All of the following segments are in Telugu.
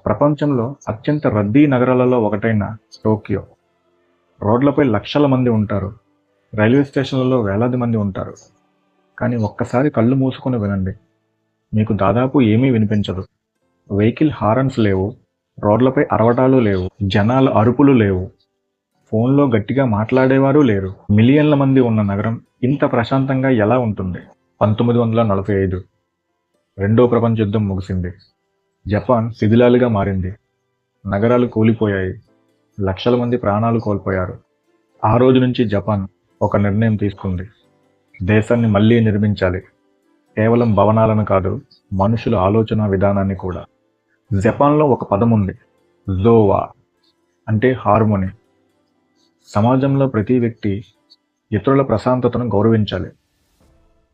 ప్రపంచంలో అత్యంత రద్దీ నగరాలలో ఒకటైన టోక్యో. రోడ్లపై లక్షల మంది ఉంటారు. రైల్వే స్టేషన్లలో వేలాది మంది ఉంటారు. కానీ ఒక్కసారి కళ్ళు మూసుకొని వినండి, మీకు దాదాపు ఏమీ వినిపించదు. వెహికల్ హారన్స్ లేవు, రోడ్లపై అరవటాలు లేవు, జనాల అరుపులు లేవు, ఫోన్లో గట్టిగా మాట్లాడేవారు లేరు. మిలియన్ల మంది ఉన్న నగరం ఇంత ప్రశాంతంగా ఎలా ఉంటుంది? 1945 రెండో ప్రపంచ యుద్ధం ముగిసింది. జపాన్ శిథిలాలుగా మారింది. నగరాలు కూలిపోయాయి. లక్షల మంది ప్రాణాలు కోల్పోయారు. ఆ రోజు నుంచి జపాన్ ఒక నిర్ణయం తీసుకుంది. దేశాన్ని మళ్ళీ నిర్మించాలి. కేవలం భవనాలను కాదు, మనుషుల ఆలోచన విధానాన్ని కూడా. జపాన్లో ఒక పదం ఉంది, జోవా, అంటే హార్మోని. సమాజంలో ప్రతి వ్యక్తి ఇతరుల ప్రశాంతతను గౌరవించాలి.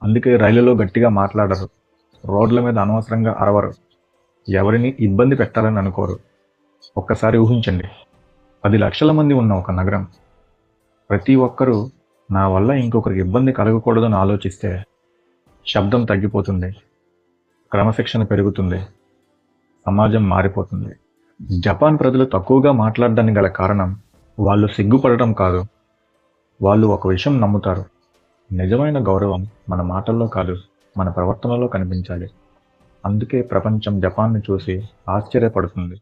అందుకే రైలులో గట్టిగా మాట్లాడరు, రోడ్ల మీద అనవసరంగా అరవరు, ఎవరిని ఇబ్బంది పెట్టాలని అనుకోరు. ఒక్కసారి ఊహించండి, 10 లక్షల మంది ఉన్న ఒక నగరం. ప్రతి ఒక్కరూ నా వల్ల ఇంకొకరికి ఇబ్బంది కలగకూడదని ఆలోచిస్తే శబ్దం తగ్గిపోతుంది, క్రమశిక్షణ పెరుగుతుంది, సమాజం మారిపోతుంది. జపాన్ ప్రజలు తక్కువగా మాట్లాడడానికి గల కారణం వాళ్ళు సిగ్గుపడటం కాదు, వాళ్ళు ఒక విషయం నమ్ముతారు. నిజమైన గౌరవం మన మాటల్లో కాదు, మన ప్రవర్తనలో కనిపించాలి. అందుకే ప్రపంచం జపాన్ని చూసి ఆశ్చర్యపడుతుంది.